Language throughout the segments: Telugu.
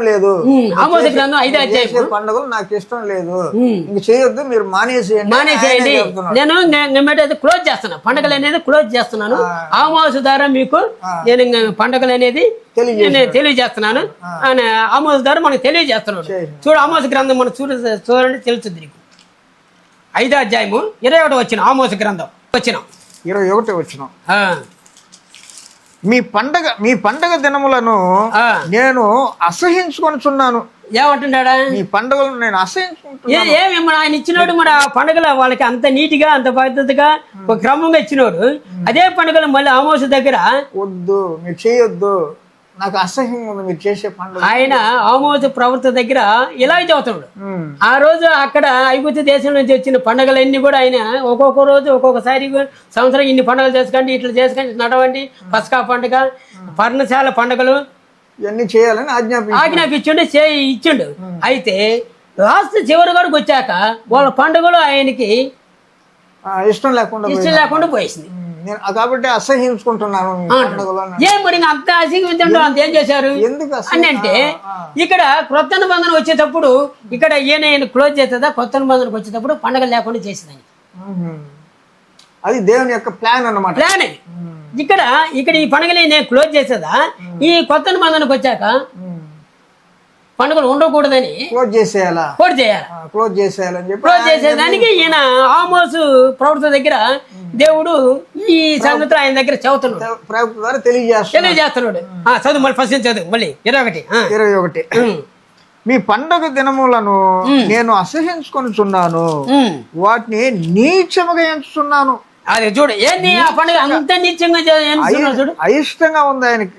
లేదు. ఆమోస గ్రంథం 5వ అధ్యాయం పండుగలు నాకు ఇష్టం లేదు, ఇంక చేయొద్దు, మీరు మానేసేయండి. నేను క్లోజ్ చేస్తున్నా, పండుగలు అనేది క్లోజ్ చేస్తున్నాను. ఆమోస ద్వారా మీకు నేను పండుగలు అనేది తెలియజేస్తున్నాను. ఆమోస ద్వారా మనకు తెలియజేస్తున్నాడు. చూడు ఆమోస గ్రంథం మనం చూడండి తెలుస్తుంది నీకు. 5వ అధ్యాయము 21వ వచనం. ఆమోస గ్రంథం 21వ వచనం. మీ పండగ దినములను నేను అసహించుకొనుచున్నాను. ఏమంటున్నాడా? మీ పండుగలను నేను అసహించుకుంటున్నాను. ఏమి ఆయన ఇచ్చినోడు మరి ఆ పండుగల వాళ్ళకి అంత నీట్గా అంత పద్ధతిగా ఒక క్రమంగా ఇచ్చినోడు, అదే పండుగలు మళ్ళీ ఆమోస దగ్గర వద్దు, మీరు చేయొద్దు, నాకు అసహ్యం ఉంది మీరు చేసే పండుగ. ఆయన ఆమోస ప్రవక్త దగ్గర ఇలా చదువుతాడు. ఆ రోజు అక్కడ ఐగుప్తు దేశం నుంచి వచ్చిన పండుగలన్నీ కూడా ఆయన ఒక్కొక్క రోజు ఒక్కొక్కసారి సంవత్సరం ఇన్ని పండుగలు చేసుకోండి, ఇట్లా చేసుకోండి, నడవండి, పసకా పండుగ, పర్ణశాల పండుగలు ఇవన్నీ చేయాలని ఆజ్ఞాపించుండే ఇచ్చిండు. అయితే లాస్ట్ చివరి వరకు వచ్చాక వాళ్ళ పండుగలు ఆయనకి ఇష్టం లేకుండా పోయేసింది. కాబట్టి అసహించుకుంటున్నాను. ఏం మరి అంత అసహించండి అంత ఏం చేశారు అని అంటే, ఇక్కడ క్రొత్త నిబంధన వచ్చేటప్పుడు ఇక్కడ ఈయన క్లోజ్ చేస్తుందా, కొత్త నిబంధనకు వచ్చేటప్పుడు పండుగ లేకుండా చేసేదని. అది దేవుని యొక్క ప్లాన్ అన్నమాట. ప్లాన్ అది. ఇక్కడ ఈ పండుగని నేను క్లోజ్ చేసేదా, ఈ కొత్త నిబంధనకు వచ్చాక పండుగలు ఉండకూడదని క్లోజ్ చేసేదానికి ఈయన ఆమోసు ప్రవక్త దగ్గర దేవుడు ఈ సంగతులు ఆయన దగ్గర చెబుతున్నాడు, తెలియజేస్తున్నాడు. చదువు మళ్ళీ ఫస్ట్ చదువు మళ్ళీ 21. మీ పండుగ దినములను నేను అసహించుకొనుచున్నాను, వాటిని నీచముగా ఎంచుతున్నాను. అదే చూడు, ఏంది ఆ పండుగ అంత నీచంగా చూడు, అయిష్టంగా ఉంది ఆయనకి,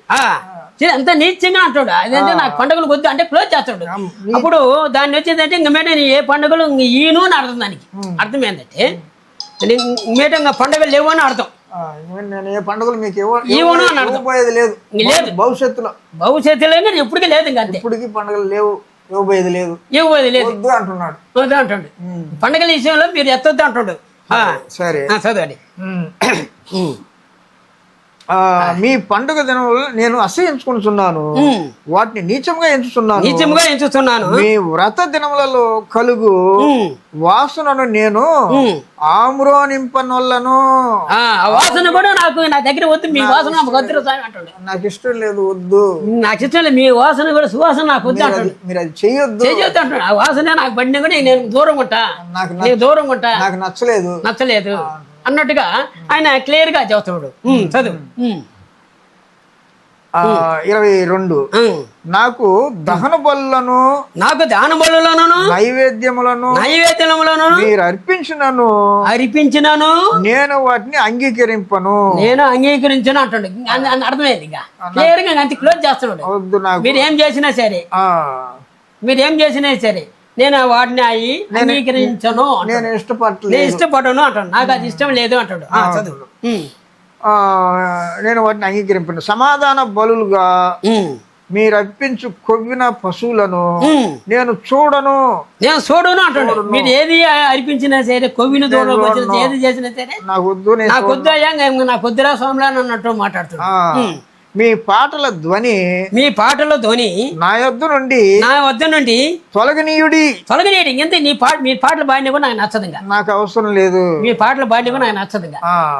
అంత నీచంగా అంటాడు. అదంటే నాకు పండుగలు వద్దు అంటే క్లోజ్ చేస్తాడు. అప్పుడు దాన్ని వచ్చేదంటే ఇంక మేట ఏ పండుగలు ఈను అని అర్థం. దానికి అర్థం ఏంటంటే మేటంగా పండుగలు లేవు అని అర్థం. పండుగలు మీకు ఇవ్వను అని అర్థం. లేదు భవిష్యత్తులో ఎప్పటికీ లేదు, ఇంకా అంతే. ఇప్పటికీ పండుగలు లేవు, ఇవ్వబోయేది లేదు అంటాడు. పండుగల విషయంలో మీరు ఎత్తొద్దు అంటాడు. సరే చదవండి. మీ పండుగ దినములు నేను అసహించుకుంటున్నాను, వాటిని నీచంగా ఎంచుతున్నాను. మీ వ్రత దినములలో కలుగు వాసనను నేను ఆమ్రోనింపనొల్లను. వాసన కూడా నా దగ్గర వద్దు, మీ వాసన నాకు ఇష్టం లేదు, వద్దు, నాకు ఇష్టం లేదు, మీ వాసన కూడా సువాసన నాకు వద్దు అంటాడు. మీరు అది చేయొద్దు అంటాడు. ఆ వాసన నాకు పడినా కూడా నేను దూరంగా ఉంటా, నాకు నచ్చలేదు అన్నట్టుగా ఆయన క్లియర్ గా చెబుతాడు. చదువు. 22. నాకు దహన బలులను నైవేద్యములను మీరు అర్పించినను నేను వాటిని అంగీకరించను అంటాడు. అర్థమైంది. ఇంకా క్లియర్ గా అంత క్లోజ్ చేస్తున్నాడు. మీరు ఏం చేసినా సరే నేను వాటిని అంగీకరించను, నేను ఇష్టపడను అంటాడు. నాకు అది ఇష్టం లేదు అంటాడు. చదువు. నేను వాటిని అంగీకరింపను. సమాధాన బలులుగా మీరు అర్పించు కొవ్విన పశువులను నేను చూడను అంటాడు. మీరు ఏది అర్పించినా సరే, కొవ్విన దూడ ఏది చేసినా సరే నాకు వద్దు అయ్యా, నాకు వద్దురా స్వామిలా అన్నట్టు మాట్లాడుతున్నాడు. మీ పాటల ధ్వని నా వద్ద నుండి తొలగనీయుడి. ఇంతే మీ పాటలు పాడినా కూడా నాకు నచ్చదు. నాకు అవసరం లేదు, మీ పాటలు పాడినా కూడా నాకు నచ్చదు.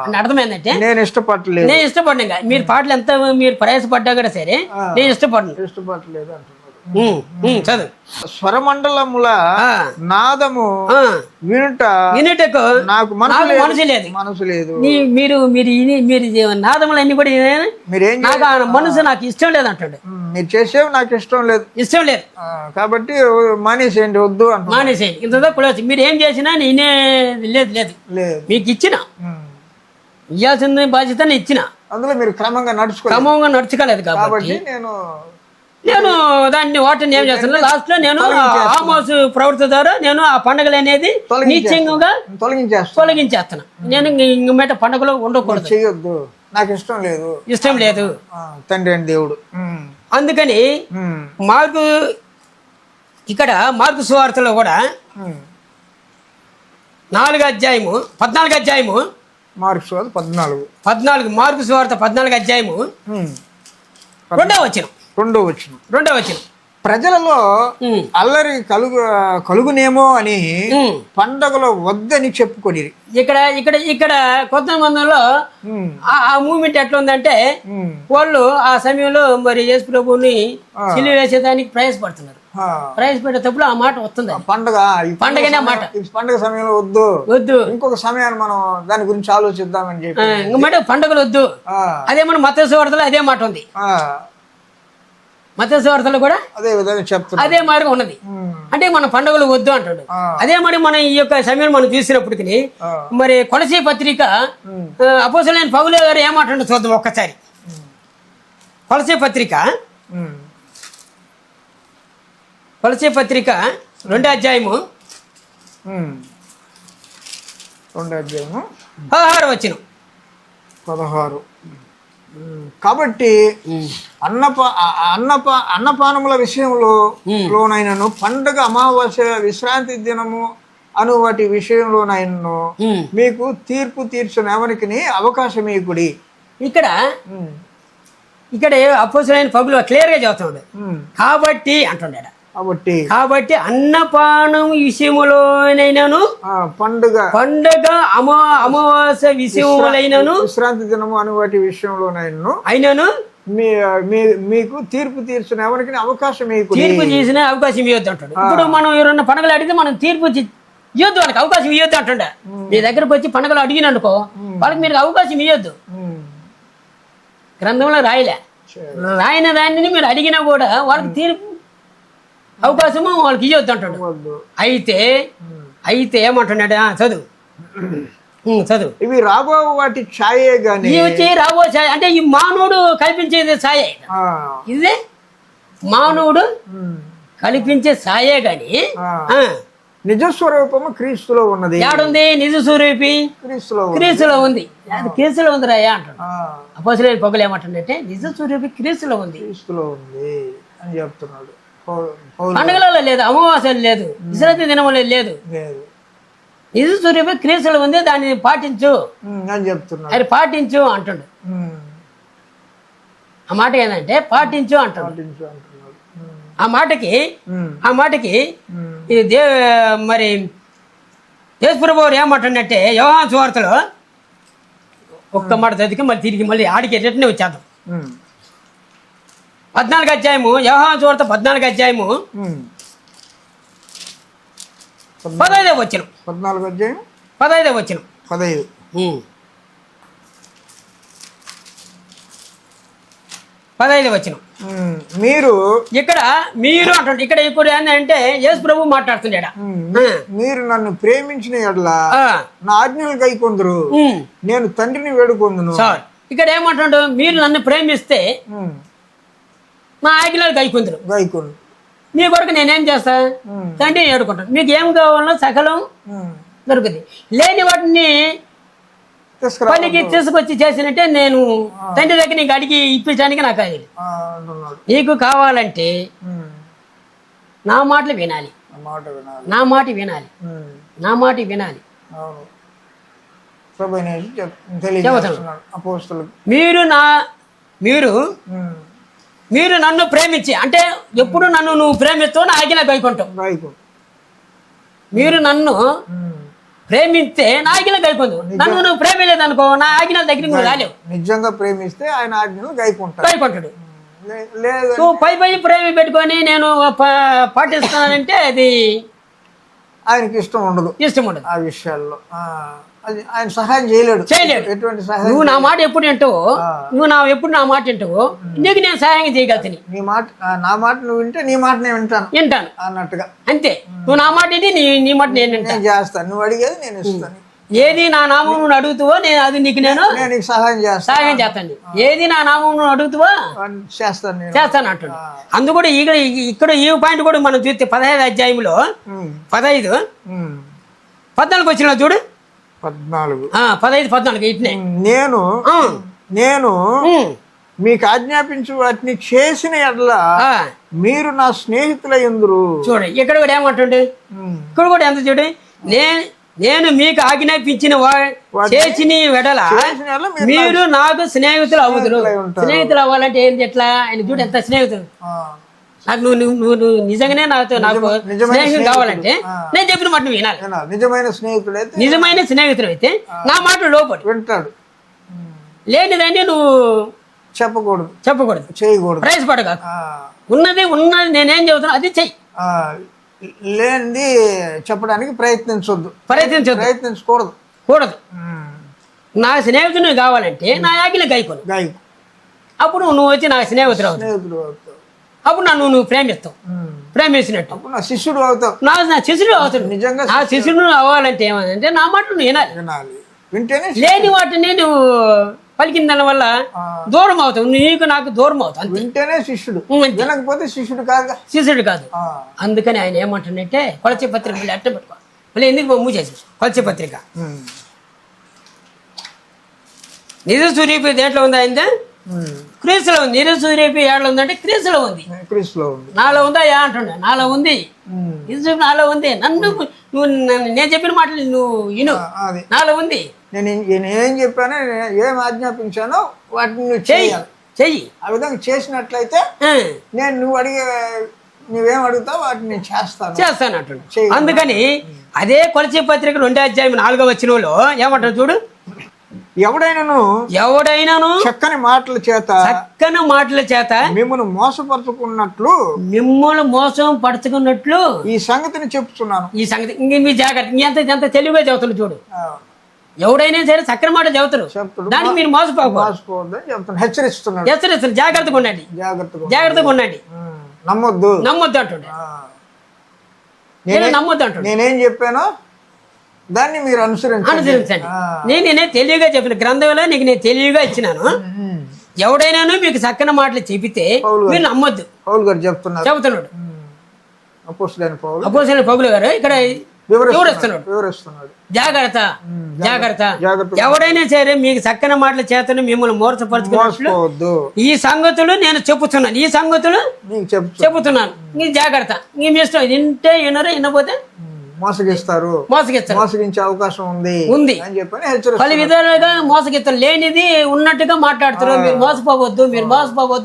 అని అర్థమైందంటే నేను ఇష్టపడను. మీరు పాటలు ఎంత మీరు ప్రయాసపడ్డా కూడా సరే నేను ఇష్టపడలేదు చదువు. స్వరమండలముల నాదము వినుటకు నాకు మనసు లేదు. మీరు నాదములన్నీ కూడా మనసు నాకు ఇష్టం లేదు అంటాడు. మీరు చేసేవి నాకు ఇష్టం లేదు కాబట్టి మానేసేయండి, వద్దు అంటే మానేసేయండి. ఇంత మీరు ఏం చేసినా నేనే లేదు మీకు ఇచ్చిన ఇవ్వాల్సిన బాధ్యత ఇచ్చిన, అందులో మీరు క్రమంగా నడుచుకోలేదు కాబట్టి నేను వాటిని ఏం చేస్తాను, లాస్ట్ లో నేను ఆమోసు ప్రవృత్తి ద్వారా నేను ఆ పండుగలు అనేది నీచంగా తొలగించేస్తాను. నేను ఇంక మీద పండుగలో ఉండకూడదు, చేయొద్దు, నాకు ఇష్టం లేదు తండ్రి అని దేవుడు. అందుకని మార్కు సువార్తలో కూడా 14వ అధ్యాయము మార్కు సువార్త 14 మార్కు సువార్త 14వ అధ్యాయము 2వ వచనం. ప్రజలలో అల్లరి కలుగునేమో అని పండగలో వద్దని చెప్పుకొని ఇక్కడ ఇక్కడ ఇక్కడ కొత్త మందంలో ఆ మూమెంట్ ఎట్లా ఉందంటే వాళ్ళు ఆ సమయంలో మరి యేసు ప్రభువుని సిలువ వేసేదానికి ప్రయాసపడుతున్నారు. ప్రయాసపడేటప్పుడు ఆ మాట వస్తుంది. పండగనే మాట పండగ సమయంలో వద్దు, ఇంకొక సమయాన్ని మనం దాని గురించి ఆలోచిద్దామని చెప్పి ఇంకా పండుగలు వద్దు. అదే మన మత్తయి సువార్తలో అదే మాట ఉంది. మత్తయి సువార్తలో కూడా అదే విధంగా చెప్తారు, అదే మార్గం ఉన్నది. అంటే మన పండుగలు వద్దు అంటాడు. అదే మరి మన ఈ యొక్క సమయం మనం చూసినప్పటికి మరి కొలసీ పత్రిక అపోస్తలుడైన పౌలు గారు ఏమాటండి చూద్దాం ఒక్కసారి. కొలసీ పత్రిక 2వ అధ్యాయము 16వ వచనం. 16. కాబట్టి అన్నపానముల విషయంలోనైనను పండుగ, అమావాస్య, విశ్రాంతి దినము అను వాటి విషయంలోనైనను మీకు తీర్పు తీర్చిన ఎవరికి అవకాశం ఇవ్వకుడి. ఇక్కడ అపోస్తలుడైన పౌలు క్లియర్ గా చెబుతున్నాడు. కాబట్టి అంటున్నాడు. కాబట్టి అన్నపానం విషయములోనైనాను పండుగ అమావాస్య విషయములైనను విశ్రాంతి దినము అని వాటి విషయంలోనైనాను అయినను మీకు తీర్పు తీర్చిన ఎవరికి అవకాశం తీర్పు చేసిన అవకాశం ఇవ్వద్దు అంటాడు. ఇప్పుడు మనం ఎవరన్నా పండుగలు అడిగితే మనం తీర్పు ఇవ్వద్దు, వాళ్ళకి అవకాశం ఇవ్వద్దు అంటుండే. మీ దగ్గరకు వచ్చి పండుగలు అడిగిననుకో వాళ్ళకి మీరు అవకాశం ఇవ్వద్దు. గ్రంథంలో రాయని దానిని మీరు అడిగినా కూడా వాళ్ళకి తీర్పు అవకాశము వాళ్ళకి ఇవ్వద్దు అంటాడు. అయితే ఏమంటున్నాడు? చదువు. ఇవి రాబో వాటి ఛాయే గాని రాబో ఛాయ అంటే ఈ మానవుడు కల్పించేది ఛాయే. ఇదే మానవుడు కల్పించే ఛాయే గాని నిజస్వరూపము క్రీస్తులో ఉన్నది. ఏడుంది నిజ స్వరూపి? క్రీస్తులో ఉంది. అది క్రీస్తులో ఉంది రాయా అంటాడు. అపోస్తలుడైన పౌలు ఏమంటుందంటే నిజ స్వరూపి క్రీస్తులో ఉంది అని చెప్తున్నాడు. పండుగలలో లేదు, అమావాస్యలు లేదు, విశ్రాంతి దినములు లేదు. నిజ స్వరూపి క్రీస్తులో ఉంది, దాన్ని పాటించు అని చెప్తున్నాడు. అది పాటించు అంటాడు. ఆ మాట ఏంటంటే పాటించు అంటాడు. ఆ మాటకి ఇది మరి యేసుప్రభువు ఏమంటుందంటే యోహాను సువార్తలో ఒక్క మాట చదివి మళ్ళీ ఆడికి రిటర్న్ వచ్చేద్దాం. 14వ అధ్యాయము, యోహాను సువార్త 14వ అధ్యాయము 15వ వచనం. 14వ అధ్యాయం 15వ వచనం. 15వ వచనం. మీరు అంటాడు. ఇక్కడ ఇప్పుడు ఏంటంటే యేసు ప్రభు మాట్లాడుతున్నాడు. మీరు నన్ను ప్రేమించిన యెడల నా ఆజ్ఞలు గైకొందురు, నేను తండ్రిని వేడుకొందును. సార్ ఇక్కడ ఏమంటాడు? మీరు నన్ను ప్రేమిస్తే నా ఆజ్ఞలు గైకొందురు. మీ కొరకు నేనేం చేస్తా? తండ్రిని వేడుకుంటాను. మీకు ఏం కావాలో సకలం దొరుకుతుంది. లేని వాటిని పనికి తీసుకొచ్చి చేసినట్టే నేను తండ్రి దగ్గర నీకు అడిగి ఇప్పించడానికి నాకు అయ్యేది. నీకు కావాలంటే నా మాటలు వినాలి, నా మాట వినాలి. మీరు నన్ను ప్రేమించి అంటే ఎప్పుడు నన్ను నువ్వు ప్రేమిస్తావు, నా ఆజ్ఞ గైకొంటావు. మీరు నన్ను ప్రేమిస్తే నా ఆజ్ఞలు గైకొందు. నన్ను నువ్వు ప్రేమలేదు అనుకో, నా ఆజ్ఞల దగ్గరికి నువ్వు రాలేవు. నిజంగా ప్రేమిస్తే ఆయన ఆజ్ఞలు గైకొంటాడు. నువ్వు పై ప్రేమ పెట్టుకొని నేను పాటిస్తానంటే అది ఆయనకి ఇష్టం ఉండదు. ఆ విషయాల్లో ఆయన సహాయం చేయలేడు. ఎటువంటి సహాయం? నువ్వు నా మాట ఎప్పుడు వింటావో, ఎప్పుడు నా మాట వింటావో నీకు నేను సహాయం చేయగలుగుతాను. నా మాట నువ్వు వింటే నీ మాట నేను వింటాను అన్నట్టుగా. అంతే. నువ్వు నా మాట ఏంటి, నీ మాట నేను చేస్తాను. నువ్వు అడిగేది నేను ఇస్తాను. ఏది నా నామం నువ్వు అడుగుతావో అది నీకు నేను సహాయం చేస్తాను. ఏది నా నామం నువ్వు అడుగుతావో చేస్తాను అంటాడు. అందు కూడా ఇక్కడ ఈ పాయింట్ కూడా మనం చూస్తే 15వ అధ్యాయంలో 15-14 వచ్చిన చూడు. 15-14 ఇట్నే నేను మీకు ఆజ్ఞాపించు వాటిని చేసిన ఎడల మీరు నా స్నేహితులై ఉందురు. చూడండి ఇక్కడ కూడా ఏమంటుండే, ఇక్కడ కూడా ఎంత చూడు, నేను మీకు ఆజ్ఞాపించిన చేసిన వెడల మీరు నాకు స్నేహితులు అవుతురు. స్నేహితులు అవ్వాలంటే ఏంటి? ఎట్లా? ఆయన చూడు ఎంత స్నేహితులు. నాకు నువ్వు నిజంగానే నాకు స్నేహం కావాలంటే నేను చెప్పిన మాట నువ్వు వినాలి. నిజమైన స్నేహితుడైతే నిజమైన స్నేహితుడు అయితే నా మాట లోపడు వింటాడు. లేనిదాన్ని నువ్వు చెప్పకూడదు చేయకూడదు, ప్రయాసపడగా ఉన్నది నేనేం చెబుతున్నా అది చెయ్యి. లేనిది చెప్పడానికి ప్రయత్నించకూడదు. నా స్నేహితుడు కావాలంటే నా ఆజ్ఞ గాయకును. అప్పుడు నువ్వు వచ్చి నా స్నేహితుడు అప్పుడు నువ్వు ప్రేమిస్తావు. ప్రేమించినట్టు నా శిష్యుడు అవుతావు. నా శిష్యుడు అవుతాడు. నిజంగా నా శిష్యుడు అవ్వాలంటే ఏమంటే నా మాట నువ్వు వినాలి. వింటేనే లేని వాటిని నువ్వు పలికిన దాని వల్ల దూరం అవుతావు. నీకు నాకు దూరం అవుతావు. వింటేనే శిష్యుడు, వినకపోతే శిష్యుడు కాదు. అందుకని ఆయన ఏమంటుందంటే కొలచే పత్రిక మళ్ళీ అట్ట పెట్టుకో. మళ్ళీ ఎందుకు మూసేసి కొలచే పత్రిక నిజ సూర్యపి దేంట్లో ఉంది ఆయన క్రీస్తులో ఉంది. నిజ సూర్యపి ఏడలో ఉందంటే క్రీస్తులో ఉంది. నాలో ఉందా అంటుండే. నాలో ఉంది. నిజ నాలో ఉంది. నువ్వు నేను చెప్పిన మాటలు నువ్వు విను. నాలో ఉంది. నేను ఏం చెప్పానో ఏం ఆజ్ఞాపించానో వాటిని నువ్వు చెయ్యి. ఆ విధంగా చేసినట్లయితే నేను నువ్వేం అడుగుతావు వాటిని నేను చేస్తాను అంటుండే. అందుకని అదే కొలచే పత్రిక 2వ అధ్యాయం 4వ వచనంలో ఏమంటారు చూడు. ఎవడైనాను చక్కని మాటల చేత మిమ్మల్ని మోసపరుచుకున్నట్లు ఈ సంగతిని చెప్తున్నాను. ఈ సంగతి మీ జాగ్రత్త ఎంత తెలివిగా చదువుతున్నారు చూడు. ఎవడైనా సరే చక్కని మాట చదువుతారు. దానికి మీరు మోసపోవద్దని హెచ్చరిస్తున్నారు. జాగ్రత్తగా ఉండండి. నమ్మొద్దు అంటుండే. నమ్మొద్దు అంటుండే. నేనేం చెప్పానో దాన్ని మీరు అనుసరించండి. నేనే తెలివిగా చెప్పిన గ్రంథంలో నీకు నేను తెలివిగా ఇచ్చినాను. ఎవడైనాను మీకు చక్కని మాటలు చెబితే మీరు నమ్మొద్దు. పౌలు గారు చెబుతున్నాడు. అపోస్తలుడైన పౌలు గారు ఇక్కడ వివరిస్తున్నాడు. జాగ్రత్త. ఎవడైనా సరే మీకు చక్కని మాటల చేతను మిమ్మల్ని మోసపరుచుకున్నట్లు ఈ సంగతులు నేను చెబుతున్నాను. నీ జాగ్రత్త. నీ ఇష్టం. వింటే వినరు, వినపోతే మోసగించే అవకాశం ఉంది అని చెప్పని పలు విధాలుగా మోసగిస్తారు. లేనిది ఉన్నట్టుగా మాట్లాడుతారు. మీరు మోసపోవద్దు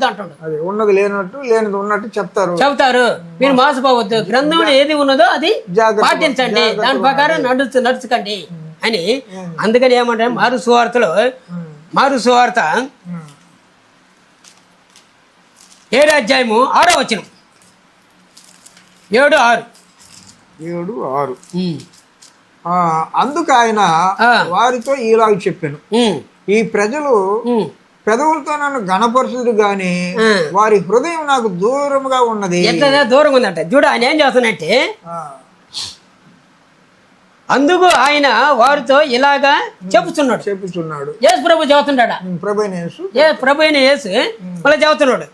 అంటాడు. ఉన్నది లేనట్టు లేనిది ఉన్నట్టు చెప్తారు. మీరు మోసపోవద్దు. గ్రంథంలో ఏది ఉన్నదో అది పాటించండి. దాని ప్రకారం నడుచుకండి అని. అందుకని ఏమంటే మారు సువార్త 7వ అధ్యాయము 6వ వచనం 7:6 అందుకు ఆయన వారితో ఇలాగ చెప్పాను. ఈ ప్రజలు పెదవులతో నన్ను గణపరుచుడు గాని వారి హృదయం నాకు దూరంగా ఉన్నది. దూరంగా ఉందంట చూడు. ఆయన ఏం చేస్తానంటే అందుకు ఆయన వారితో ఇలాగా చెప్పుచున్నాడు. యేసు ప్రభు చెబుతున్నాడా? ప్రభు అయిన యేసు మళ్ళీ చెబుతున్నాడు.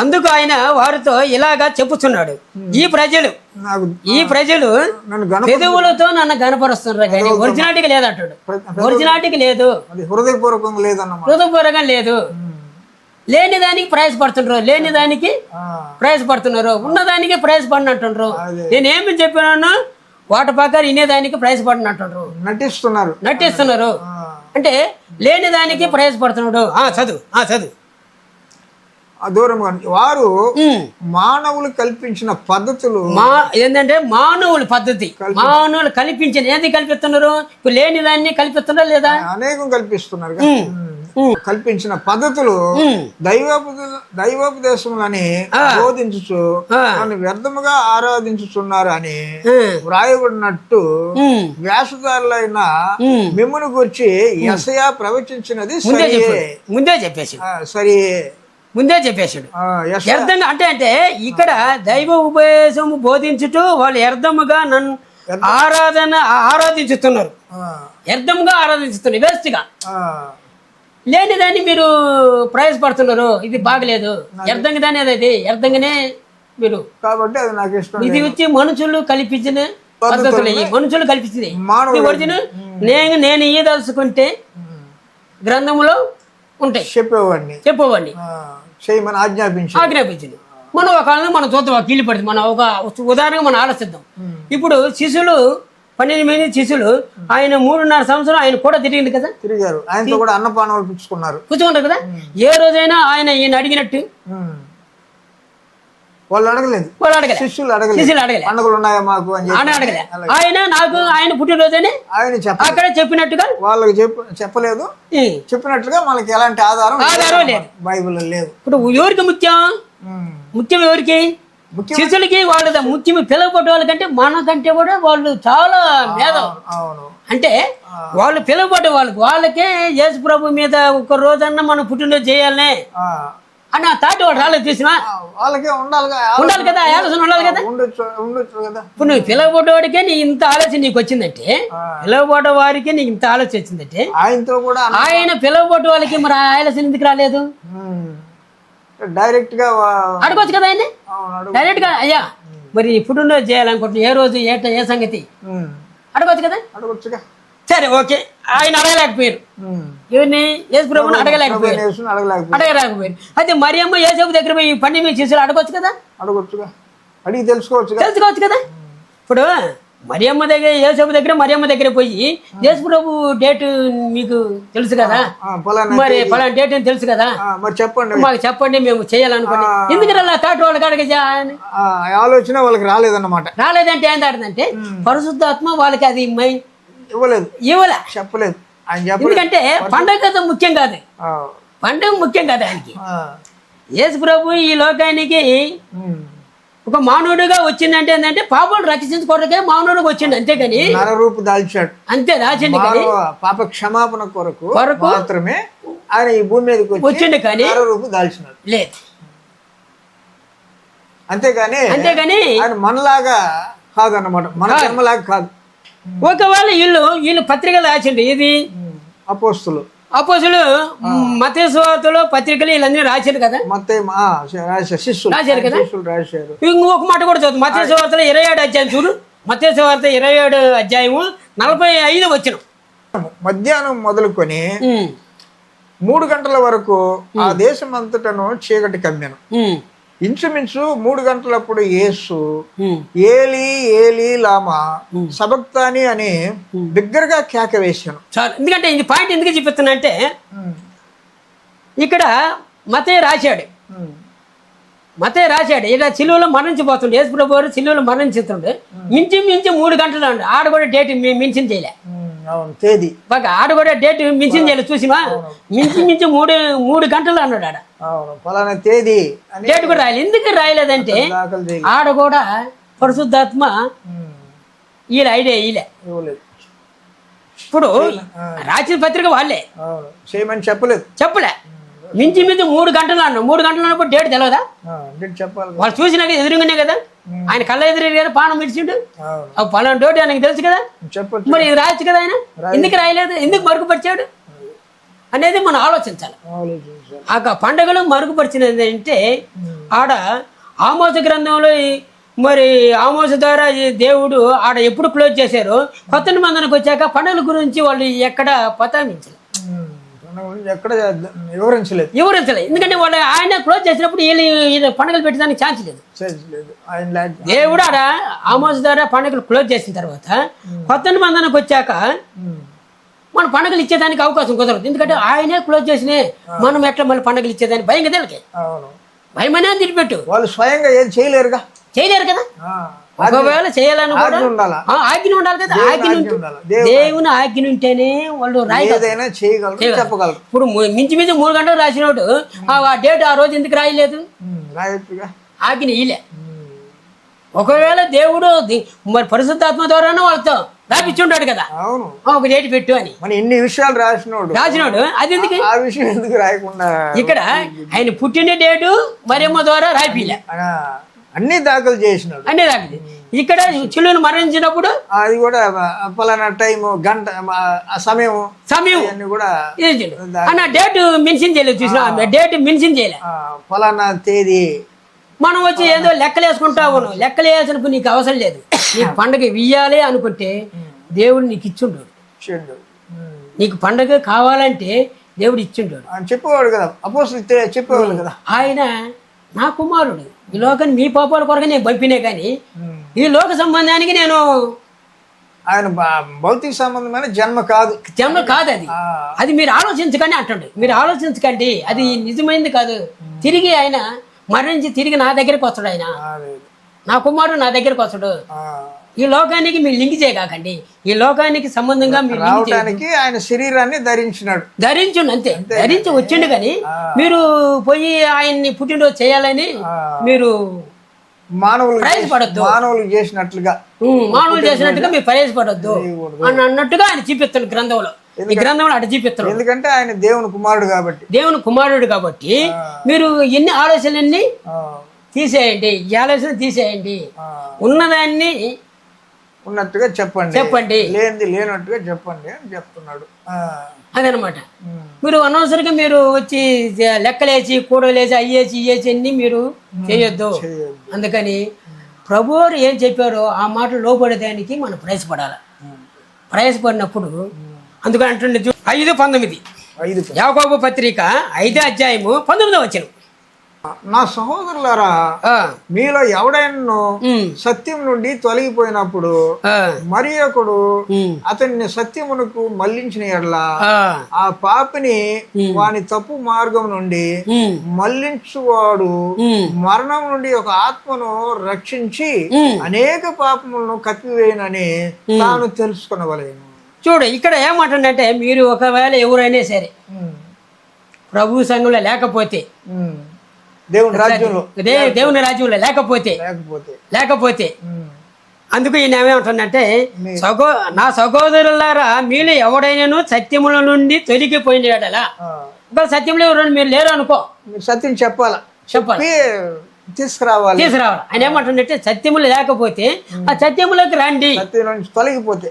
అందుకు ఆయన వారితో ఇలాగా చెప్పుచున్నాడు. ఈ ప్రజలు పెదవులతో నన్ను గనపరుస్తున్నారు కానీ ఒరిజినాలిటీ లేదంటాడు. ఒరిజినాలిటీ లేదు, హృదయపూర్వకంగా లేదు. లేని దానికి ప్రయాసపడుతున్నారు. ఉన్నదానికి ప్రయాసపడినట్టుండ్రు. నేనేమి చెప్పినాను వాటి ప్రకారం వినేదానికి ప్రయాసపడినట్టుండ్రు. నటిస్తున్నారు. అంటే లేని దానికి ప్రయాసపడుతున్నాడు. చదువు దూరంగా వారు మానవులు కల్పించిన పద్ధతులు ఏంటంటే మానవుల పద్ధతి మానవులు కల్పించిన ఏది కల్పిస్తున్నారు? ఇప్పుడు లేని దాన్ని కల్పిస్తున్నారు లేదా? అనేకం కల్పిస్తున్నారు. కల్పించిన పద్ధతులు దైవోపదేశములని బోధించుచు నన్ను వ్యర్థముగా ఆరాధించుచున్నారు అని వ్రాయబడినట్టు వేషధారులైన మిమ్మును గురించి యెషయా ప్రవచించినది ముందే చెప్పేశాడు. వ్యర్థంగా అంటే ఇక్కడ దైవ ఉపదేశము బోధించుటూ వాళ్ళు వ్యర్థముగా నన్ను ఆరాధించుతున్నారు. వ్యర్థముగా ఆరాధించుతున్నారు. వేస్ట్గా లేని దాన్ని మీరు ప్రయాసపడుతున్నారు. ఇది బాగలేదు. వ్యర్థంగా దాని అది వ్యర్థంగానే మీరు. కాబట్టి అది నాకు ఇష్టం. ఇది వచ్చి మనుషులు కల్పించిన పద్ధతులు. మనుషులు కల్పించింది ఒరిజినల్. నేను ఈదలుచుకుంటే గ్రంథములో ఉంటాయి. చెప్పేవాడిని చేయమని ఆజ్ఞాపించింది. మనం ఒక మనం చూద్దాం. కీళ్ళు పడింది. మనం ఒక ఉదాహరణగా మనం ఆలోచిద్దాం. ఇప్పుడు శిష్యులు 12 మంది శిష్యులు ఆయన 3.5 సంవత్సరం ఆయన కూడా తిరిగింది కదా. తిరిగారు. ఆయనతో కూడా అన్నపానాలు పుచ్చుకున్నారు కదా. ఏ రోజైనా ఆయన ఈయన అడిగినట్టు వాళ్ళు అడగలేదు, వాళ్ళు అడగలే, శిష్యులు అడగలేదు, శిష్యులు అడగలే, పండుగలు ఉన్నాయా మాకు అని ఆయన అడగలే. ఆయన నాకు ఆయన పుట్టినరోజని ఆయన అక్కడ చెప్పినట్టుగా వాళ్ళకి చెప్పలేదు. చెప్పినట్లుగా మనకి ఎలాంటి ఆధారం లేదు, బైబిల్లో లేదు. ఇప్పుడు ఎవరికి ముఖ్యం? ముఖ్యం ఎవరికి? శిష్యులకి. వాళ్ళ ముఖ్యం పిలవబడ్డ వాళ్ళకంటే మనకంటే కూడా వాళ్ళు చాలా మేధావు. అంటే వాళ్ళు పిలవబడ్డ వాళ్ళకే యేసు ప్రభు మీద ఒక రోజన్నా మనం పుట్టినరోజు చేయాలనే అని ఆ తాటి వాడు రాలేదు. చూసినా వాళ్ళకే ఉండాలి కదా, ఆలోచన ఉండాలి కదా. ఇప్పుడు నువ్వు పిలవబడ్డవాడికే నీ ఇంత ఆలోచన నీకు వచ్చిందంటే, పిలవబడ్డ వారికి నీకు ఇంత ఆలోచన వచ్చిందంటే, ఆయనతో కూడా ఆయన పిలవబడ్డ వాళ్ళకి మరి ఆలోచన ఎందుకు రాలేదు? డైరెక్ట్ గా అడగొచ్చు కదా ఆయన, డైరెక్ట్ గా అయ్యా మరి పుట్టినరోజు చేయాలనుకుంటున్నా, ఏ రోజు ఏ సంగతి అడగొచ్చు కదా. అడగొచ్చుగా. సరే ఓకే, ఆయన అడగలేకపోయారు. ఎవరిని? యేసు ప్రభువుని అడగలేకపోయారు. అయితే మరియమ్మ యేసు దగ్గర పోయి పండి మీద చేసి అడగొచ్చు కదా. అడగొచ్చుగా, అడిగి తెలుసుకోవచ్చు కదా. ఇప్పుడు మరియమ్మ దగ్గర, యేసు దగ్గర మరియమ్మ దగ్గర పోయి యేసు ప్రభు డేట్ మీకు తెలుసు కదా, మరి పలానా డేట్ అని తెలుసు కదా, మరి చెప్పండి, మాకు చెప్పండి, మేము చేయాలనుకోండి. ఎందుకు అలా తాటి వాళ్ళకి అడగ ఆలోచన వాళ్ళకి రాలేదన్నమాట. రాలేదంటే ఏం దాటిందంటే పరిశుద్ధాత్మ వాళ్ళకి అది ఇవ్వలే, చెప్పలేదు. ఎందుకంటే పండగ ముఖ్యం కాదు, పండుగ ముఖ్యం కాదు ఆయనకి. యేసు ప్రభు ఈ లోకానికి ఒక మానవుడిగా వచ్చిందంటే ఏంటంటే పాపను రక్షించుకోవడానికే మానవుడిగా వచ్చిండు, అంతేగాని నరరూపు దాల్చాడు, అంతే దాచిండు కానీ పాప క్షమాపణ కొరకు మాత్రమే ఆయన ఈ భూమి మీదకి వచ్చిండు, కానీ నరరూపు దాల్చినాడు లేదు. అంతేగాని ఆయన మనలాగా కాదన్నమాట, మన జన్మలాగా కాదు. ఒకవేళ వీళ్ళు పత్రికలు రాసిండు, ఇది అపోస్తులు మత్తయి సువార్తలో పత్రికలు వీళ్ళందరూ రాశారు కదా, రాశారు కదా. ఇంకొక మాట కూడా చదువు, మత్తయి సువార్తలో 27 అధ్యాయం చూడు. మత్తయి సువార్త 27 అధ్యాయము 45 వచనం. మధ్యాహ్నం మొదలుకొని 3 గంటల వరకు ఆ దేశం అంతటను చీకటి కమ్మెను. ఇంచుమించు 3 గంటలప్పుడు యేసు ఏలి ఏలి లామా సబక్తాని అని బిగ్గరగా కేక వేశాను. చాలు, ఎందుకంటే ఇది పాయింట్ ఎందుకు చూపిస్తున్నా అంటే, ఇక్కడ మత్తయి రాశాడు ఇలా సిలువలో మరణించిపోతుండే యేసు ప్రభు వారు సిలువలో మరణించుతుండే. మించి 3 గంటలు అండి. ఆడ కూడా డేట్ మించిన చేయలే, తేదీ బాగా ఆడ కూడా డేట్ మించిన చేయలేదు. చూసినా మించి 3 గంటలు అన్నాడు. ఆడ ఫలానా తేదీ డేట్ కూడా రాయలేదు. ఎందుకు రాయలేదంటే ఆడ కూడా పరిశుద్ధాత్మ వీళ్ళ ఐడియా ఇవ్వలేదు. ఇప్పుడు రాసిన పత్రిక వాళ్ళే చేయమని చెప్పలే. మించి 3 గంటలు అన్నాడు. 3 గంటలు అన్నప్పుడు డేట్ తెలియదా? చెప్పాలి. వాళ్ళు చూసినాక ఎదురుగానే కదా, ఆయన కళ్ళ ఎదురు కదా పానం మిడిచిండు. పలానా డోటి ఆయనకి తెలుసు కదా, మరి ఇది రాయొచ్చు కదా. ఆయన ఎందుకు రాయలేదు, ఎందుకు మరుగుపరిచాడు అనేది మనం ఆలోచించాలి. ఆ పండుగలు మరుగుపరిచినది అంటే ఆడ ఆమోస గ్రంథంలో మరి ఆమోస ద్వారా దేవుడు ఆడ ఎప్పుడు క్లోజ్ చేశారో, కొత్త నిబంధనకు వచ్చాక పండుగల గురించి వాళ్ళు ఎక్కడ ప్రస్తావించలేదు, వివరించలేదు. ఎందుకంటే వాళ్ళు ఆయన క్లోజ్ చేసినప్పుడు వీళ్ళు పండుగలు పెట్టడానికి ఛాన్స్ లేదు. దేవుడు ఆడ ఆమోస ద్వారా పండుగలు క్లోజ్ చేసిన తర్వాత కొత్త నిబంధనకు వచ్చాక మన పండుగలు ఇచ్చేదానికి అవకాశం కుదరదు. ఎందుకంటే ఆయనే క్లోజ్ చేసిన మనం ఎట్లా మళ్ళీ పండుగలు ఇచ్చేదాన్ని భయం కదా. భయమనే తిరిపెట్టు, వాళ్ళు స్వయంగా ఏది చేయలేరు కదా. ఒకవేళ చేయాలని కూడా ఆజ్ఞ ఉండాలి కదా. దేవుని ఆజ్ఞ ఉంటేనే వాళ్ళు చెప్పగలరు. ఇప్పుడు మించి 3 గంటలు రాసినోడు ఆ డేట్ ఆ రోజు ఎందుకు రాయలేదు? ఆజ్ఞ ఇలే. ఒకవేళ దేవుడు మరి పరిశుద్ధాత్మ ద్వారానే వాళ్ళతో రాపిచ్చుంటాడు కదా, ఒక డేట్ పెట్టు అని. ఇన్ని విషయాలు రాసినోడు అది ఎందుకు రాయకుండా ఇక్కడ ఆయన పుట్టిన డేటు మరియమ్మ ద్వారా రాయిపిలే, అన్ని దాఖలు చేసినాడు. ఇక్కడ చిల్లును మరణించినప్పుడు అది కూడా పలానా టైం గంట సమయం కూడా అన్న డేట్ మెన్షన్ చేయలేదు. చూసినా డేట్ మెన్షన్ చేయలే, పలానా తేదీ. మనం వచ్చి ఏదో లెక్కలు వేసుకుంటావు. లెక్కలు వేయాల్సినప్పుడు నీకు అవసరం లేదు. నీకు పండగ ఇయ్యాలి అనుకుంటే దేవుడు నీకు ఇచ్చిండాడు. నీకు పండగ కావాలంటే దేవుడు ఇచ్చిండాడు చెప్పేవాడు కదా, అపోస్తలులు చెప్పేవాడు కదా. ఆయన నా కుమారుడు, ఈ లోకాన్ని మీ పాపాల కొరకు నేను పంపినే, కానీ ఈ లోక సంబంధానికి నేను ఆయన భౌతిక సంబంధమైన జన్మ కాదు. అది మీరు ఆలోచించకండి అంటాడు. మీరు ఆలోచించకండి, అది నిజమైంది కాదు. తిరిగి ఆయన మరణించి తిరిగి నా దగ్గరికి వస్తాడు ఆయన. అదే. నా కుమారుడు నా దగ్గరికి వస్తాడు. ఈ లోకానికి మీరు లింక్ చేయకండి. ఈ లోకానికి సంబంధంగా మీరు రావడానికి ఆయన శరీరాన్ని ధరించినాడు. ధరించండి అంతే, ధరించి వచ్చిండు. కానీ మీరు పోయి ఆయన్ని పుట్టినరోజు చేయాలని మీరు మానవులు చేసినట్లుగా మీరు ప్రయాసపడొద్దు అని అన్నట్టుగా ఆయన చూపిస్తాడు గ్రంథంలో. ఈ గ్రంథంలో అటు చూపిస్తాడు. ఎందుకంటే ఆయన దేవుని కుమారుడు కాబట్టి మీరు ఎన్ని ఆలోచనలన్నీ తీసేయండి, ఈ ఆలోచన తీసేయండి, ఉన్నదాన్ని ఉన్నట్టుగా చెప్పండి, లేనిది లేనట్టుగా చెప్పండి అని చెప్తున్నాడు. అదనమాట. మీరు అనవసరంగా మీరు వచ్చి లెక్కలేసి కూడలేసి అయ్యేసి ఇయ్యేసి అన్ని మీరు చేయొద్దు. అందుకని ప్రభువారు ఏం చెప్పారో ఆ మాటలు లోపడేదానికి మనం ప్రయాసపడాలి. ప్రయాసపడినప్పుడు అందుకని అంటుండే 5:19 యాకోబు పత్రిక 5వ అధ్యాయము 19వ వచనం. నా సహోదరులారా, మీలో ఎవడైనా సత్యం నుండి తొలగిపోయినప్పుడు మరి ఒకడు అతన్ని సత్యమునకు మళ్లించిన ఎడలా ఆ పాపిని వాని తప్పు మార్గం నుండి మళ్లించువాడు మరణం నుండి ఒక ఆత్మను రక్షించి అనేక పాపములను కప్పివేయనని తాను తెలుసుకునవలేను. చూడు ఇక్కడ ఏమంటుందంటే, మీరు ఒకవేళ ఎవరైనా సరే ప్రభు సంఘంలో లేకపోతే, దేవుని రాజ్యంలో లేకపోతే అందుకు ఈయన ఏమేమంటుందంటే, నా సహోదరులారా, మీలో ఎవడైనా సత్యముల నుండి తొలగిపోయినలా, ఒక సత్యంలో ఎవరైనా మీరు లేరు అనుకో, సత్యం చెప్పాలి, తీసుకురావాలి. ఆయన ఏమంటుందంటే, సత్యములు లేకపోతే ఆ సత్యములకు రండి, తొలగిపోతే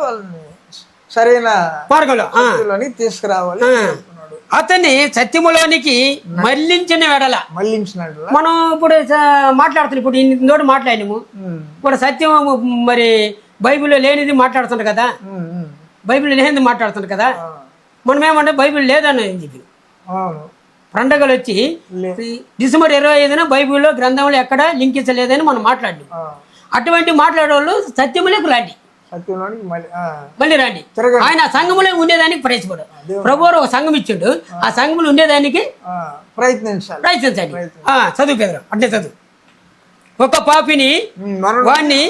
వాళ్ళని సరైన మార్గంలో తీసుకురావాలి. అతన్ని సత్యములోనికి మళ్ళించినాడు. మనం ఇప్పుడు మాట్లాడుతున్నాం, ఇప్పుడు ఇంతోటి మాట్లాడినాము. ఇప్పుడు సత్యం మరి బైబిల్లో లేనిది మాట్లాడుతున్నాడు కదా, బైబిల్ లేనిది మాట్లాడుతున్నాడు కదా. మనం ఏమంటే బైబిల్ లేదని చెప్పి పండగలు వచ్చి డిసెంబర్ 25న బైబిల్లో గ్రంథంలో ఎక్కడ లింకించలేదని మనం మాట్లాడినాం. అటువంటి మాట్లాడేవాళ్ళు సత్యములకు రండి, మళ్ళీ రండి. ఆయన సంఘములో ఉండేదానికి ప్రయత్నపడు. ప్రభువారు ఒక సంఘం ఇచ్చిండు, ఆ సంఘములు ఉండేదానికి ప్రయత్నించండి. చదువు పేరు అంటే చదువు. ఒక పాపిని వాడిని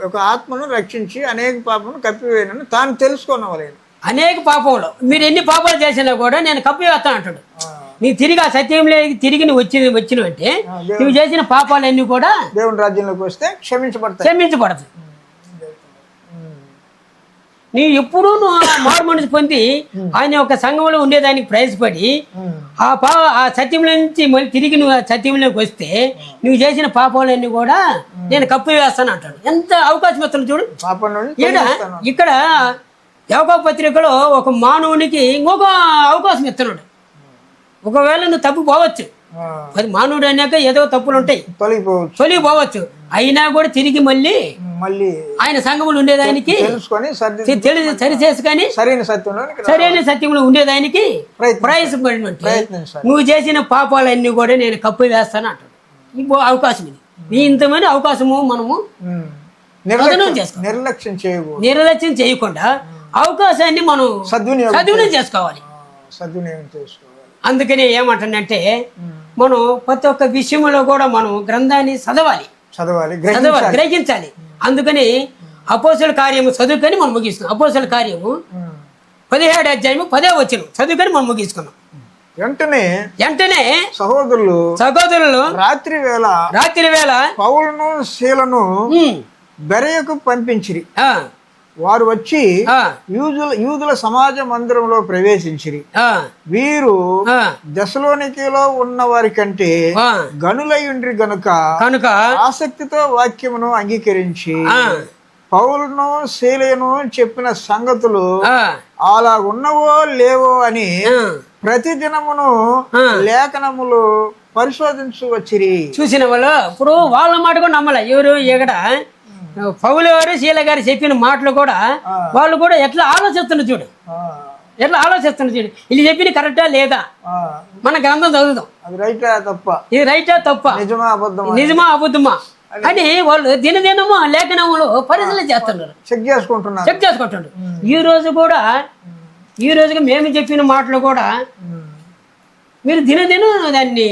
ఒక ఆత్మను రక్షించి అనేక పాపమును కప్పివేయనని తాను తెలుసుకోవాలి. అనేక పాపంలో మీరు ఎన్ని పాపాలు చేసినా కూడా నేను కప్పివేస్తాను అంటాడు. నీ తిరిగి ఆ సత్యంలో తిరిగి నువ్వు వచ్చినవంటే నువ్వు చేసిన పాపాలన్నీ కూడా దేవుని రాజ్యంలోకి వస్తే క్షమించబడదు. నీ ఎప్పుడు నువ్వు మారు మనసు పొంది ఆయన ఒక సంఘంలో ఉండేదానికి ప్రయాసపడి ఆ సత్యంలో నుంచి మళ్ళీ తిరిగి నువ్వు సత్యంలోకి వస్తే నువ్వు చేసిన పాపాలన్నీ కూడా నేను కప్పివేస్తాను అంటాడు. ఎంత అవకాశం ఇస్తాను చూడు. ఇక్కడ యాకోబు పత్రికలో ఒక మానవునికి ఇంకొక అవకాశం ఇస్తున్నాడు. ఒకవేళ నువ్వు తప్పు పోవచ్చు, అది మానవుడు అన్నాక ఏదో తప్పులు ఉంటాయి, తొలగిపోవచ్చు. అయినా కూడా తిరిగి మళ్ళీ ఆయన సంఘములు ఉండేదానికి సరి చేసుకొని సరైన సత్యంలో ఉండేదానికి ప్రయాసపడినట్టు నువ్వు చేసిన పాపాలన్నీ కూడా నేను కప్పు వేస్తాను అంటాడు. ఇంకో అవకాశం ఇది. ఇంతమంది అవకాశము మనము నిర్లక్ష్యం చేయకుండా అవకాశాన్ని మనం సద్వినియోగం చేసుకోవాలి. అందుకని ఏమంటానంటే, మనం ప్రతి ఒక్క విషయంలో కూడా మనం గ్రంథాన్ని చదవాలి, గ్రహించాలి. అందుకని అపోస్తలుల కార్యము చదువుకొని మనం ముగిస్తున్నాం. అపోస్తలుల కార్యము 17వ అధ్యాయము 10వ వచనం చదువుకొని మనం ముగించుకున్నాం. వెంటనే సహోదరులు రాత్రి వేళ పౌలును శీలను బెరయకు పంపించిరి. వారు వచ్చి యూదుల సమాజ మందిరంలో ప్రవేశించిరి. వీరు దెసలోనికీలో ఉన్న వారి కంటే గనులయుండ్రి గనుక ఆసక్తితో వాక్యమును అంగీకరించి పౌలును శీలను చెప్పిన సంగతులు అలా ఉన్నవో లేవో అని ప్రతిదినమును లేఖనములు పరిశోధించు వచ్చిరి. చూసిన వాళ్ళు ఇప్పుడు వాళ్ళ మాట కూడా నమ్మలే. ఎవరు ఎక్కడ పౌలు గారు శీల గారు చెప్పిన మాటలు కూడా వాళ్ళు కూడా ఎట్లా ఆలోచిస్తున్నారు చూడు, ఇది చెప్పిన కరెక్టా లేదా, మన గ్రంథం చదువుతాం, ఇది రైటా తప్ప, నిజమా అబద్ధమా అని వాళ్ళు దినదినము లేఖనములు పరిశీలన చేస్తున్నారు, చెక్ చేసుకుంటున్నారు. ఈ రోజుగా మేము చెప్పిన మాటలు కూడా మీరు దినదినం దాన్ని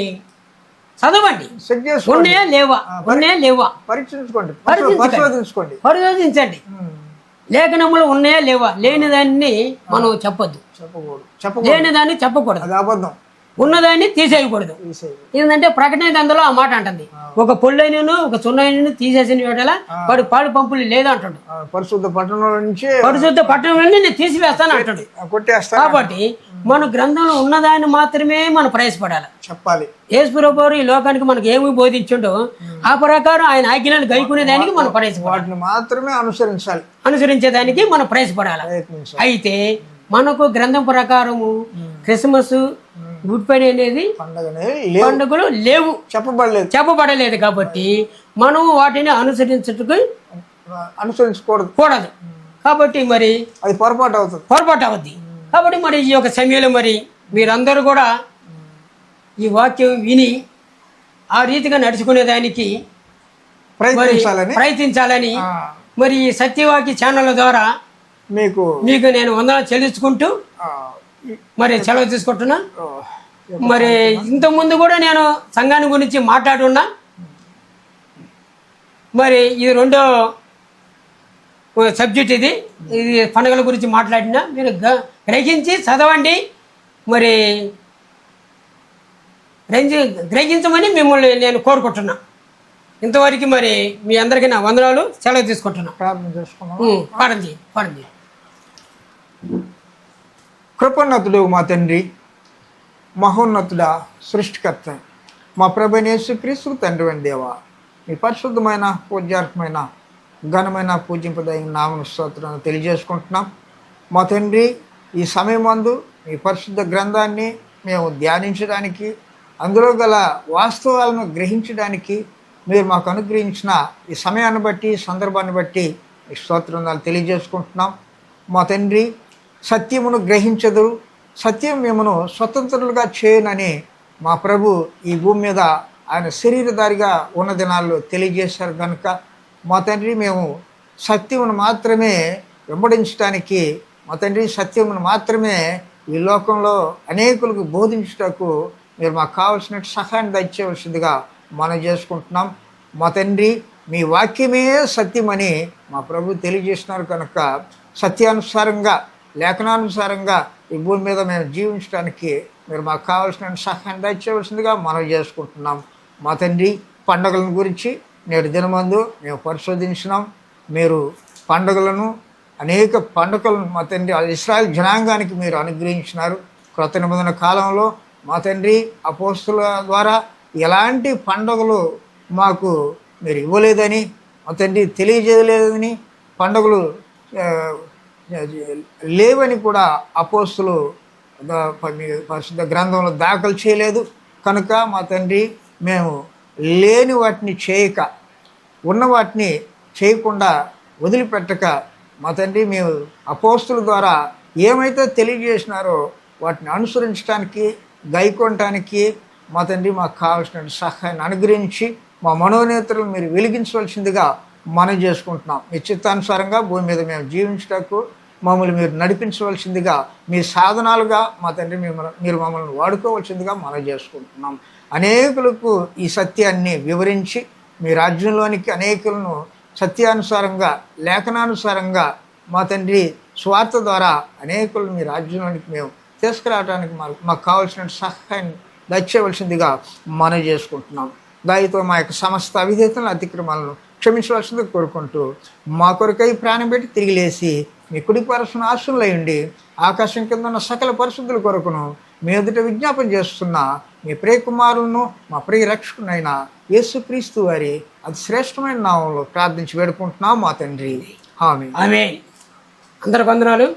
చదవండి. చెక్ చేసుకోండి, ఉన్నాయా లేవా, ఉన్నాయా లేవా పరీక్షించుకోండి, పరిశోధించండి. పరిశోధించుకోండి. పరిశోధించండి. లేఖనములు ఉన్నాయా లేవా, లేని దాన్ని మనం చెప్పొద్దు, చెప్పకూడదు, లేని దాన్ని చెప్పకూడదు, అది అబద్ధం, ఉన్నదాన్ని తీసేయకూడదు. ఏంటంటే ప్రకటన గ్రంథంలో ఆ మాట అంటుంది, ఒక పొల్లైనను ఒక చున్నైనను తీసేసిన వేళ వాడు పాడు పంపులు లేదా అంటాడు. పరిశుద్ధ పట్టణంలో నుంచి, పరిశుద్ధ పట్టణం నుండి నేను తీసివేస్తాను అంటాడు. కొట్టేస్తా. కాబట్టి మన గ్రంథంలో ఉన్నదాన్ని మాత్రమే మనం ప్రయాసపడాలి, చెప్పాలి. యేసుప్రభువు వారు ఈ లోకానికి మనకు ఏమి బోధించుండో ఆ ప్రకారం ఆయన ఆజ్ఞలను గైకునే దానికి మనం ప్రయాసపడాలి, వాటిని మాత్రమే అనుసరించాలి, అనుసరించేదానికి మనం ప్రయాసపడాలి. ప్రయత్నించాలి. అయితే మనకు గ్రంథం ప్రకారము క్రిస్మస్, గుడ్ ఫ్రైడే అనేది పండుగలు లేవు, చెప్పబడలేదు. కాబట్టి మనం వాటిని అనుసరించకూడదు. కాబట్టి మరి అది పొరపాటు అవుద్ది. కాబట్టి మరి ఈ యొక్క సమయంలో మరి మీరందరూ కూడా ఈ వాక్యం విని ఆ రీతిగా నడుచుకునేదానికి ప్రయత్నించాలని మరి ఈ సత్యవాక్య ఛానళ్ళ ద్వారా మీకు నేను వందనాలు చెల్లించుకుంటూ మరి సెలవు తీసుకుంటున్నా. మరి ఇంతకుముందు కూడా నేను సంఘాన్ని గురించి మాట్లాడున్నా. మరి ఇది రెండో సబ్జెక్ట్, ఇది పండుగల గురించి మాట్లాడినా. మీరు గ్రహించి చదవండి, మరి గ్రహించమని మిమ్మల్ని నేను కోరుకుంటున్నా. ఇంతవరకు మరి మీ అందరికీ నా వందనాలు, సెలవు తీసుకుంటున్నా. పాడండి. కృపోన్నతుడు మా తండ్రి, మహోన్నతుడా, సృష్టికర్త, మా ప్రభువైన యేసుక్రీస్తు తండ్రి అయిన దేవా, మీ పరిశుద్ధమైన పూజ్యార్హమైన ఘనమైన పూజింపదగిన నామన స్తోత్రాన్ని తెలియజేసుకుంటున్నాం. మా తండ్రి, ఈ సమయమందు మీ పరిశుద్ధ గ్రంథాన్ని మేము ధ్యానించడానికి, అందులో గల వాస్తవాలను గ్రహించడానికి మీరు మాకు అనుగ్రహించిన ఈ సమయాన్ని బట్టి, సందర్భాన్ని బట్టి మీ స్తోత్రాలు తెలియజేసుకుంటున్నాం. మా తండ్రి, సత్యమును గ్రహించదు, సత్యం మేమును స్వతంత్రులుగా చేయనని మా ప్రభు ఈ భూమి మీద ఆయన శరీరధారిగా ఉన్న దినాల్లో తెలియజేశారు కనుక మా తండ్రి, మేము సత్యమును మాత్రమే వెంబడించడానికి, మా తండ్రి సత్యమును మాత్రమే ఈ లోకంలో అనేకులకు బోధించుటకు మీరు మాకు కావాల్సిన సహాయం దయచేయవలసిందిగా మనం చేసుకుంటున్నాం. మా తండ్రి, మీ వాక్యమే సత్యమని మా ప్రభు తెలియజేస్తున్నారు కనుక సత్యానుసారంగా, లేఖనానుసారంగా ఈ భూమి మీద మేము జీవించడానికి మీరు మాకు కావాల్సిన సహాయం దయచేయవలసిందిగా మనం చేసుకుంటున్నాం. మా తండ్రి, పండుగలను గురించి నేడు దినమందు మేము పరిశోధించినాం. మీరు పండుగలను, అనేక పండుగలను మా తండ్రి ఇశ్రాయేలు జనాంగానికి మీరు అనుగ్రహించినారు. క్రొత్త నిబంధన కాలంలో మా తండ్రి అపోస్తుల ద్వారా ఎలాంటి పండుగలు మాకు మీరు ఇవ్వలేదని, మా తండ్రి తెలియజేయలేదని, పండుగలు లేవని కూడా అపోస్తులు పరిశుద్ధ గ్రంథంలో దాఖలు చేయలేదు కనుక మా తండ్రి, మేము లేని వాటిని చేయక, ఉన్న వాటిని చేయకుండా వదిలిపెట్టక మా తండ్రి, మేము అపోస్తుల ద్వారా ఏమైతే తెలియజేసినారో వాటిని అనుసరించడానికి, గైకొనటానికి మా తండ్రి మాకు కావాల్సిన సహాయాన్ని అనుగ్రహించి మా మనోనేత్రులను మీరు వెలిగించవలసిందిగా మనం చేసుకుంటున్నాం. మీ చిత్తానుసారంగా భూమి మీద మేము జీవించటకు మమ్మల్ని మీరు నడిపించవలసిందిగా, మీ సాధనాలుగా మా తండ్రి మీరు మమ్మల్ని వాడుకోవాల్సిందిగా మనం చేసుకుంటున్నాం. అనేకులకు ఈ సత్యాన్ని వివరించి మీ రాజ్యంలోనికి అనేకులను సత్యానుసారంగా, లేఖనానుసారంగా మా తండ్రి స్వార్థ ద్వారా అనేకులను మీ రాజ్యంలోనికి మేము తీసుకురావడానికి మాకు కావాల్సిన సహాయం దయచేయవలసిందిగా మనం చేసుకుంటున్నాం. దానితో మా యొక్క సమస్త అవిధేతలను, అతిక్రమాలను క్షమించవలసిందిగా కోరుకుంటూ మా కొరకై ప్రాణం పెట్టి తిరిగి లేసి మీ కుడి పరసున ఆశులై ఉండి ఆకాశం కింద ఉన్న సకల పరిశుద్ధుల కొరకును మీ ఎదుట విజ్ఞాపన చేస్తున్న మీ ప్రియకుమారులను, మా ప్రియ రక్షకునైన యేసుక్రీస్తు వారి అతి శ్రేష్టమైన నామంలో ప్రార్థించి వేడుకుంటున్నాం మా తండ్రి. ఆమేన్. అందరికి వందనాలు.